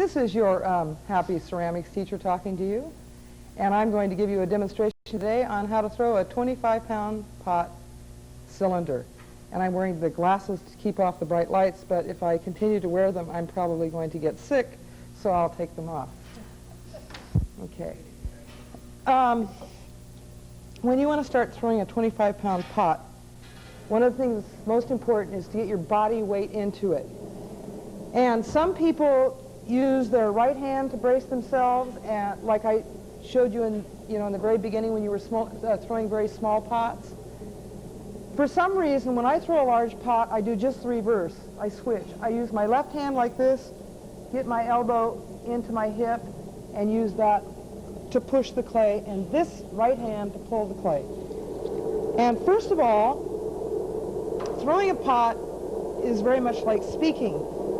This is your happy ceramics teacher talking to you, and I'm going to give you a demonstration today on how to throw a 25-pound pot cylinder. And I'm wearing the glasses to keep off the bright lights, but if I continue to wear them, I'm probably going to get sick, so I'll take them off. Okay. When you want to start throwing a 25-pound pot, one of the things that's most important is to get your body weight into it. And some people use their right hand to brace themselves, and like I showed you in the very beginning when you were throwing very small pots. For some reason, when I throw a large pot, I do just the reverse. I switch. I use my left hand like this, get my elbow into my hip, and use that to push the clay, and this right hand to pull the clay. And first of all, throwing a pot is very much like speaking.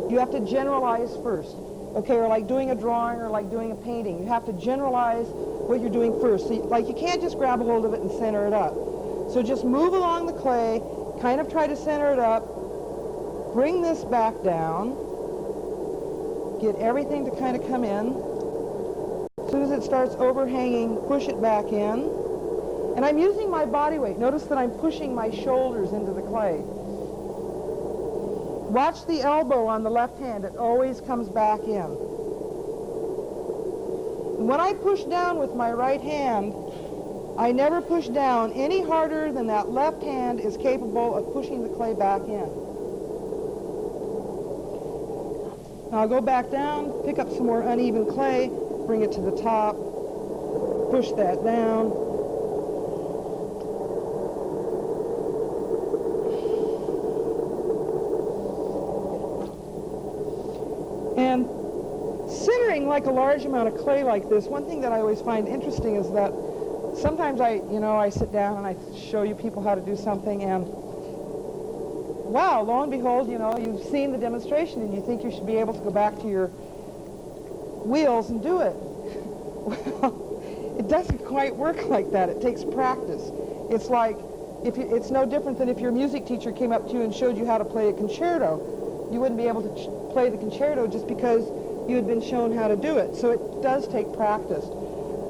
You have to generalize first, okay, or like doing a drawing or like doing a painting. You have to generalize what you're doing first. So you can't just grab a hold of it and center it up. So just move along the clay, kind of try to center it up, bring this back down, get everything to kind of come in. As soon as it starts overhanging, push it back in. And I'm using my body weight. Notice that I'm pushing my shoulders into the clay. Watch the elbow on the left hand. It always comes back in. When I push down with my right hand, I never push down any harder than that left hand is capable of pushing the clay back in. Now I'll go back down, pick up some more uneven clay, bring it to the top, push that down. And centering like a large amount of clay like this, one thing that I always find interesting is that sometimes I sit down and I show you people how to do something, and wow, lo and behold, you've seen the demonstration and you think you should be able to go back to your wheels and do it. Well, it doesn't quite work like that. It takes practice. It's like, it's no different than if your music teacher came up to you and showed you how to play a concerto. You wouldn't be able to play the concerto just because you had been shown how to do it. So it does take practice.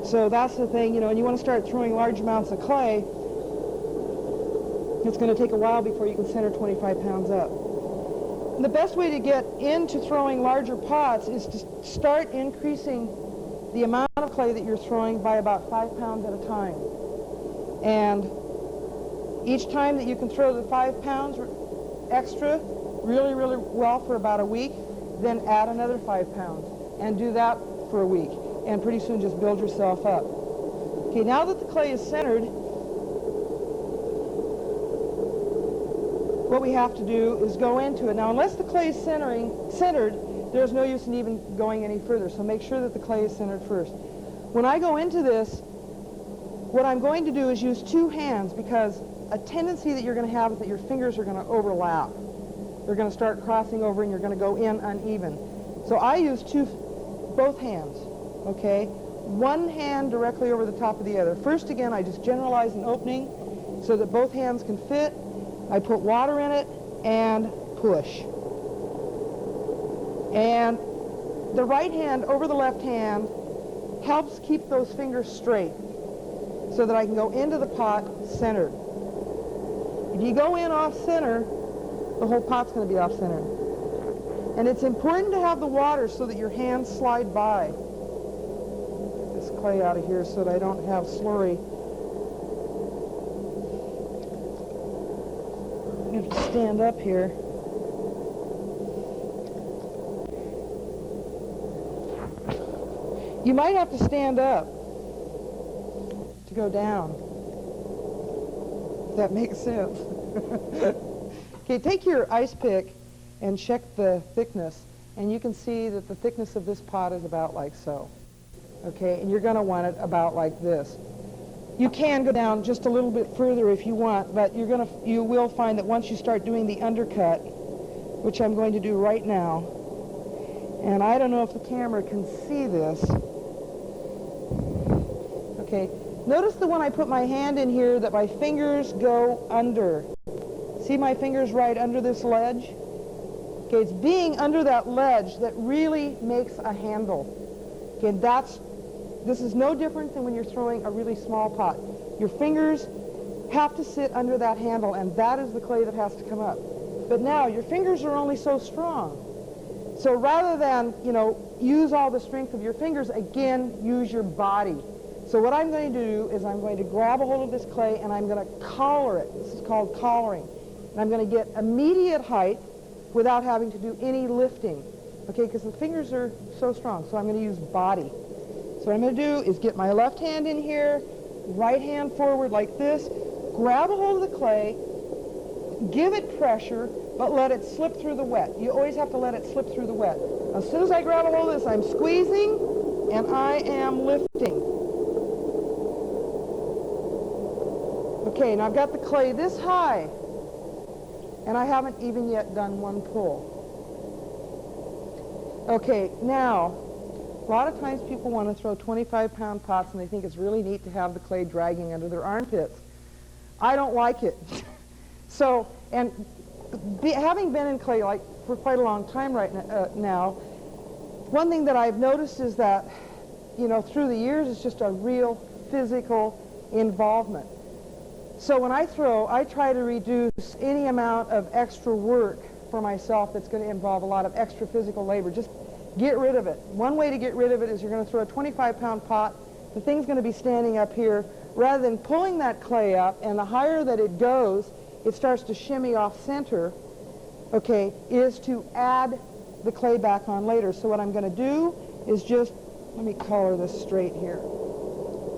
So that's the thing, and you want to start throwing large amounts of clay, it's going to take a while before you can center 25 pounds up. And the best way to get into throwing larger pots is to start increasing the amount of clay that you're throwing by about 5 pounds at a time. And each time that you can throw the 5 pounds extra really, really well for about a week, then add another 5 pounds and do that for a week. And pretty soon just build yourself up. Okay, now that the clay is centered, what we have to do is go into it. Now, unless the clay is centered, there's no use in even going any further. So make sure that the clay is centered first. When I go into this, what I'm going to do is use 2 hands, because a tendency that you're going to have is that your fingers are going to overlap. They're going to start crossing over and you're going to go in uneven. So I use both hands. Okay, one hand directly over the top of the other. First, again, I just generalize an opening so that both hands can fit. I put water in it and push. And the right hand over the left hand helps keep those fingers straight so that I can go into the pot centered. If you go in off center, the whole pot's going to be off center. And it's important to have the water so that your hands slide by. Clay out of here so that I don't have slurry. I have to stand up here. You might have to stand up to go down. If that makes sense. Okay, take your ice pick and check the thickness, and you can see that the thickness of this pot is about like so. Okay, and you're going to want it about like this. You can go down just a little bit further if you want, but you will find that once you start doing the undercut, which I'm going to do right now, and I don't know if the camera can see this. Okay, notice that when I put my hand in here that my fingers go under. See my fingers right under this ledge? Okay, it's being under that ledge that really makes a handle. Okay, this is no different than when you're throwing a really small pot. Your fingers have to sit under that handle, and that is the clay that has to come up. But now, your fingers are only so strong. So rather than, use all the strength of your fingers, again, use your body. So what I'm going to do is I'm going to grab a hold of this clay and I'm going to collar it. This is called collaring. And I'm going to get immediate height without having to do any lifting. Okay, because the fingers are so strong. So I'm going to use body. So what I'm going to do is get my left hand in here, right hand forward like this, grab a hold of the clay, give it pressure, but let it slip through the wet. You always have to let it slip through the wet. As soon as I grab a hold of this, I'm squeezing and I am lifting. Okay, now I've got the clay this high, and I haven't even yet done one pull. Okay, now, a lot of times people want to throw 25-pound pots, and they think it's really neat to have the clay dragging under their armpits. I don't like it. So, and having been in clay like for quite a long time now, one thing that I've noticed is that, through the years, it's just a real physical involvement. So when I throw, I try to reduce any amount of extra work for myself that's going to involve a lot of extra physical labor. Just get rid of it. One way to get rid of it is you're going to throw a 25-pound pot. The thing's going to be standing up here. Rather than pulling that clay up, and the higher that it goes, it starts to shimmy off center, okay, is to add the clay back on later. So what I'm going to do is just, let me color this straight here.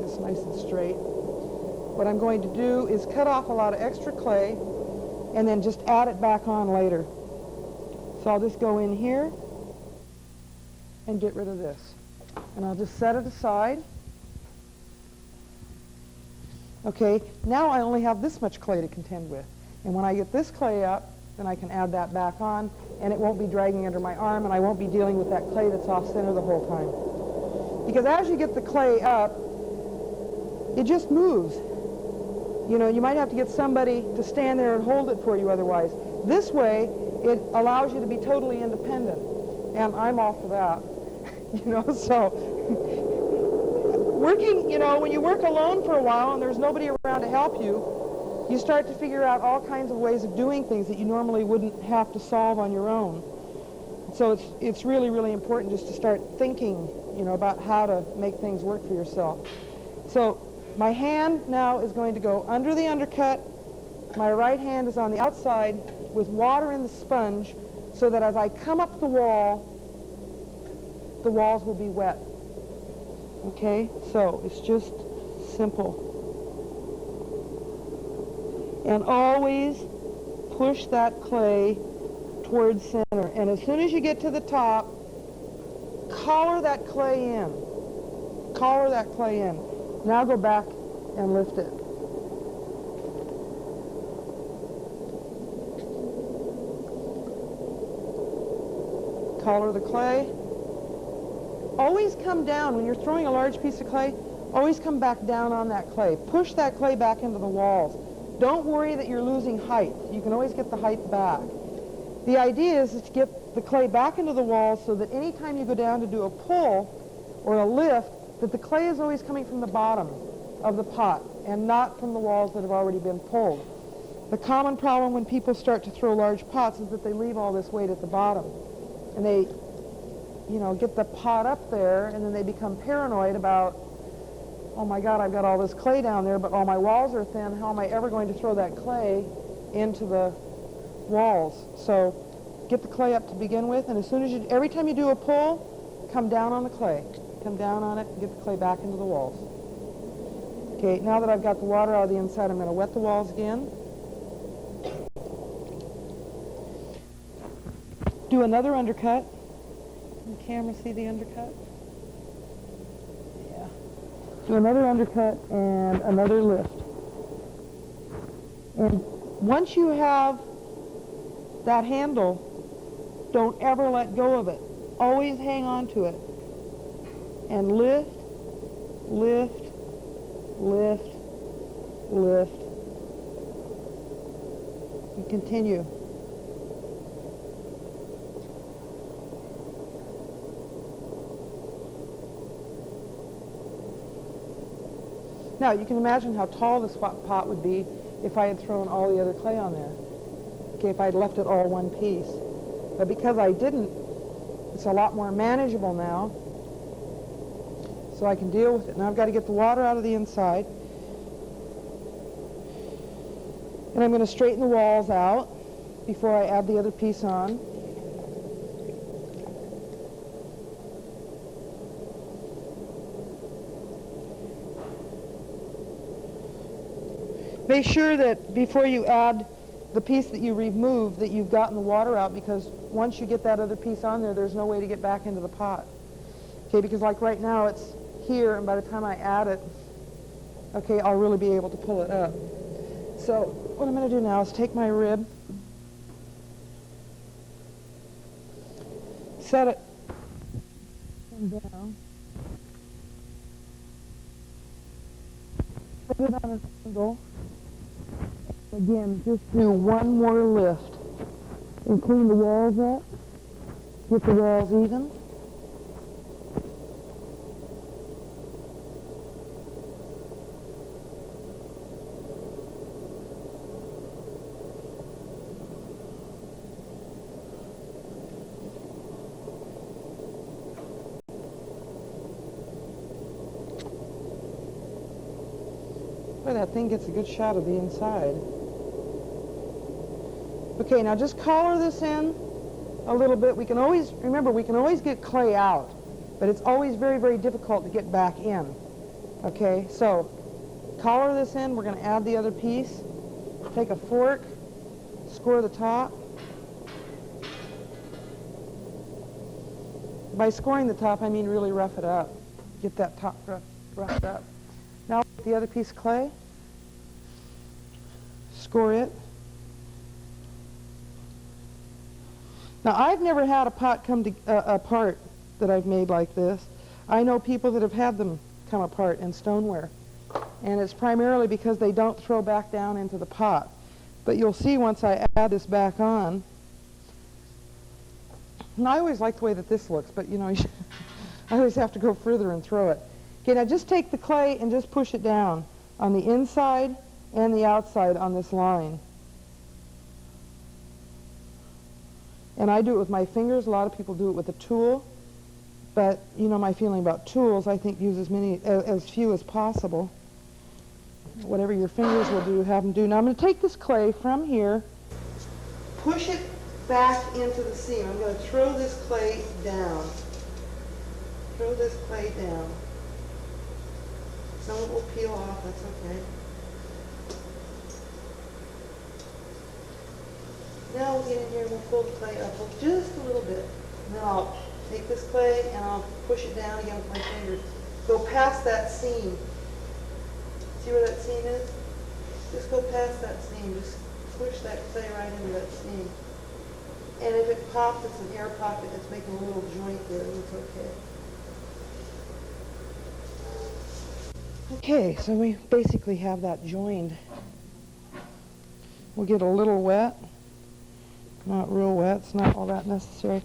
This nice and straight. What I'm going to do is cut off a lot of extra clay and then just add it back on later. So I'll just go in here and get rid of this. And I'll just set it aside. Okay, now I only have this much clay to contend with. And when I get this clay up, then I can add that back on, and it won't be dragging under my arm, and I won't be dealing with that clay that's off center the whole time. Because as you get the clay up, it just moves. You might have to get somebody to stand there and hold it for you otherwise. This way, it allows you to be totally independent. And I'm all for that. So working, when you work alone for a while and there's nobody around to help you, you start to figure out all kinds of ways of doing things that you normally wouldn't have to solve on your own. So it's really, really important just to start thinking, about how to make things work for yourself. So my hand now is going to go under the undercut. My right hand is on the outside with water in the sponge so that as I come up the wall, the walls will be wet. Okay, so it's just simple. And always push that clay towards center. And as soon as you get to the top, collar that clay in. Collar that clay in. Now go back and lift it. Collar the clay. Always come down. When you're throwing a large piece of clay, always come back down on that clay. Push that clay back into the walls. Don't worry that you're losing height. You can always get the height back. The idea is to get the clay back into the walls so that any time you go down to do a pull or a lift, that the clay is always coming from the bottom of the pot and not from the walls that have already been pulled. The common problem when people start to throw large pots is that they leave all this weight at the bottom. And they, get the pot up there, and then they become paranoid about, oh my God, I've got all this clay down there, but all my walls are thin. How am I ever going to throw that clay into the walls? So get the clay up to begin with, and as soon as every time you do a pull, come down on the clay. Come down on it and get the clay back into the walls. Okay, now that I've got the water out of the inside, I'm going to wet the walls again. Do another undercut. Can the camera see the undercut? Yeah. Do another undercut and another lift. And once you have that handle, don't ever let go of it. Always hang on to it. And lift, lift, lift, lift. And continue. Now, you can imagine how tall this pot would be if I had thrown all the other clay on there. Okay, if I had left it all one piece. But because I didn't, it's a lot more manageable now. So I can deal with it. Now I've got to get the water out of the inside. And I'm going to straighten the walls out before I add the other piece on. Make sure that before you add the piece that you removed that you've gotten the water out, because once you get that other piece on there, there's no way to get back into the pot. Okay, because like right now it's here, and by the time I add it, okay, I'll really be able to pull it up. So what I'm going to do now is take my rib, set it down, put it on an angle. Again, just do one more lift and clean the walls up, get the walls even. Boy, that thing gets a good shot of the inside. Okay, now just collar this in a little bit. We can always, remember, we can always get clay out, but it's always very, very difficult to get back in. Okay, so collar this in. We're going to add the other piece. Take a fork, score the top. By scoring the top, I mean really rough it up. Get that top roughed up. Now the other piece of clay, score it. Now I've never had a pot come apart that I've made like this. I know people that have had them come apart in stoneware, and it's primarily because they don't throw back down into the pot. But you'll see once I add this back on, and I always like the way that this looks, but you know, I always have to go further and throw it. Okay, now just take the clay and just push it down on the inside and the outside on this line. And I do it with my fingers. A lot of people do it with a tool. But you know my feeling about tools. I think use as few as possible. Whatever your fingers will do, have them do. Now I'm going to take this clay from here, push it back into the seam. I'm going to throw this clay down. Throw this clay down. Some of it will peel off, that's okay. Now we'll get in here and we'll pull the clay up just a little bit. And then I'll take this clay and I'll push it down again with my fingers. Go past that seam. See where that seam is? Just go past that seam. Just push that clay right into that seam. And if it pops, it's an air pocket. It's making a little joint there, and it's okay. Okay, so we basically have that joined. We'll get a little wet. Not real wet, it's not all that necessary.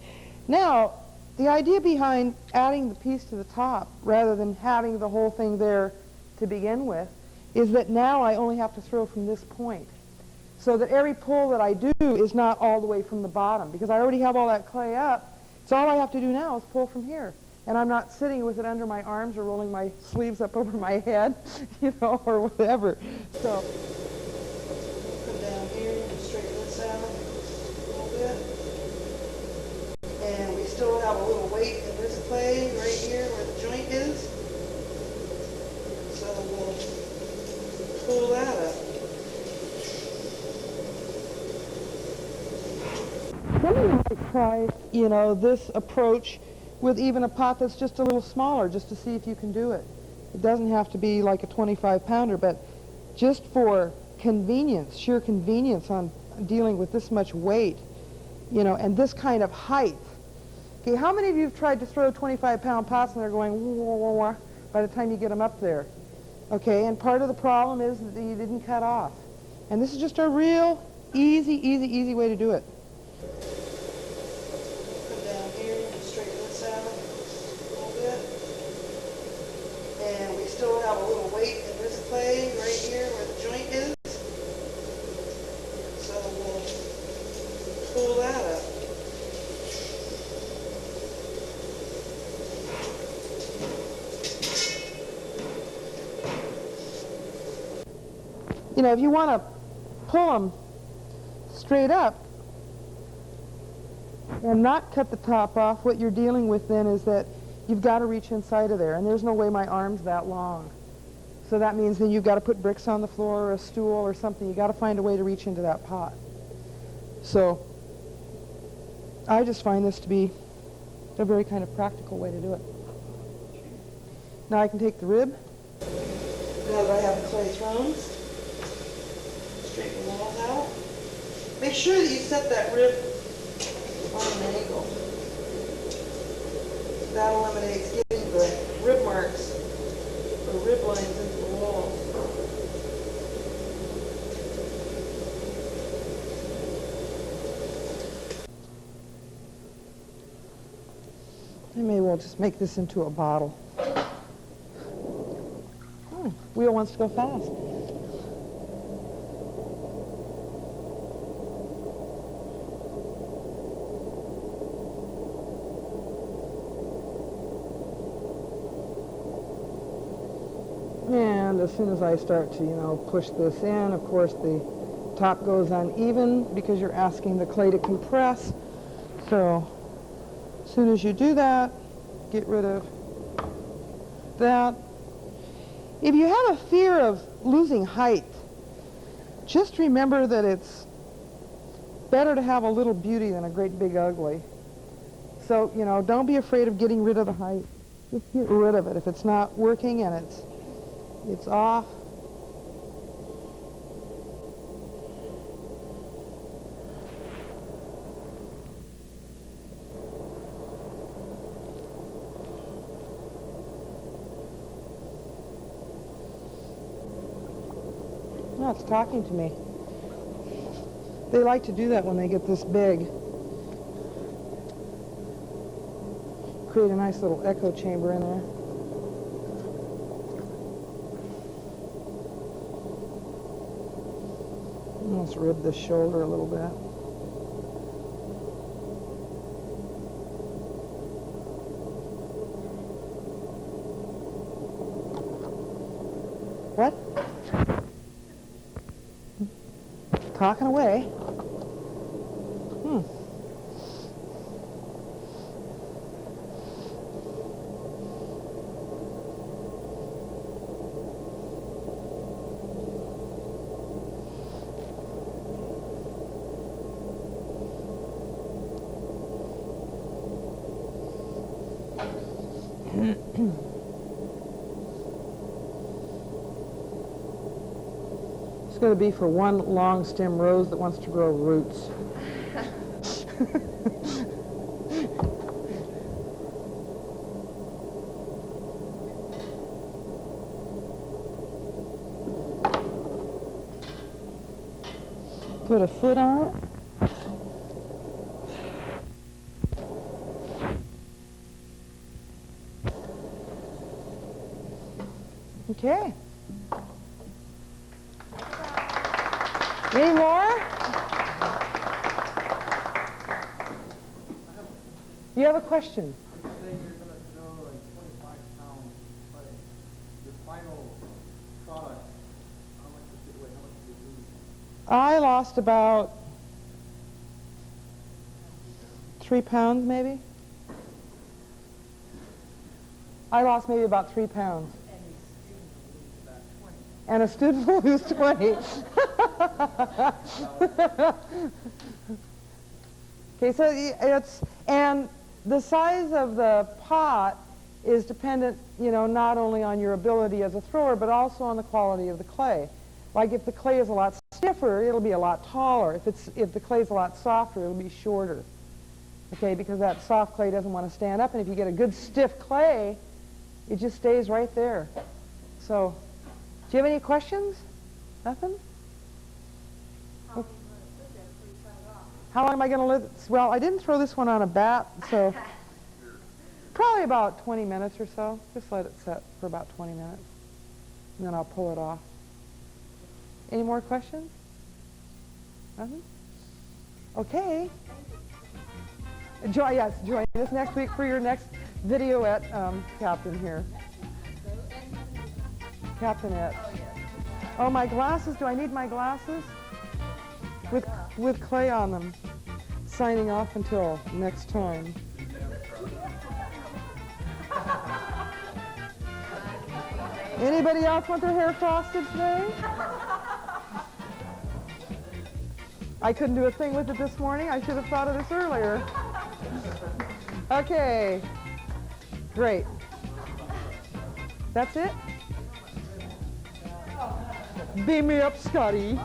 Now, the idea behind adding the piece to the top rather than having the whole thing there to begin with is that now I only have to throw from this point. So that every pull that I do is not all the way from the bottom, because I already have all that clay up. So all I have to do now is pull from here. And I'm not sitting with it under my arms or rolling my sleeves up over my head, you know, or whatever. So come down here and straighten this out a little bit. And we still have a little weight in this clay right here where the joint is. So we'll pull that up. Some of you might try, you know, this approach with even a pot that's just a little smaller, just to see if you can do it. It doesn't have to be like a 25-pounder, but just for convenience, sheer convenience on dealing with this much weight, you know, and this kind of height. Okay, how many of you have tried to throw 25-pound pots and they're going wah, wah, wah, by the time you get them up there? Okay, and part of the problem is that you didn't cut off. And this is just a real easy way to do it. Come down here and straighten this out a little bit. And we still have a little weight in this clay right here where the joint is. So we'll pull that up. You know, if you want to pull them straight up and not cut the top off, what you're dealing with then is that you've got to reach inside of there, and there's no way my arm's that long. So that means then you've got to put bricks on the floor or a stool or something. You've got to find a way to reach into that pot. So I just find this to be a very kind of practical way to do it. Now I can take the rib. Now that I have the clay thrown, straighten the walls out. Make sure that you set that rib on an angle. That eliminates getting the rib marks or rib lines into the wall. I may well just make this into a bottle. Wheel wants to go fast. And as soon as I start to, push this in, of course the top goes uneven because you're asking the clay to compress. So as soon as you do that, get rid of that. If you have a fear of losing height, just remember that it's better to have a little beauty than a great big ugly. So, don't be afraid of getting rid of the height. Just get rid of it. If it's not working and it's off. No, it's talking to me. They like to do that when they get this big. Create a nice little echo chamber in there. Let's rib the shoulder a little bit. What? Talking away. It's going to be for one long stem rose that wants to grow roots. Put a foot on it. Okay. Any more? You have a question? You're saying you're going to throw like 25 pounds, but your final product, how much did you lose? I lost about 3 pounds, maybe. I lost maybe about 3 pounds. And a student will lose 20. Okay, so and the size of the pot is dependent, not only on your ability as a thrower, but also on the quality of the clay. Like if the clay is a lot stiffer, it'll be a lot taller. If the clay is a lot softer, it'll be shorter. Okay, because that soft clay doesn't want to stand up, and if you get a good stiff clay, it just stays right there. So, do you have any questions? Nothing? How long am I going to live? Well, I didn't throw this one on a bat, so probably about 20 minutes or so. Just let it set for about 20 minutes, and then I'll pull it off. Any more questions? Nothing? Okay. Join us next week for your next video at Captain here. Captainette. Oh, my glasses. Do I need my glasses? With clay on them. Signing off until next time. Anybody else want their hair frosted today? I couldn't do a thing with it this morning. I should have thought of this earlier. Okay. Great. That's it? Beam me up, Scotty.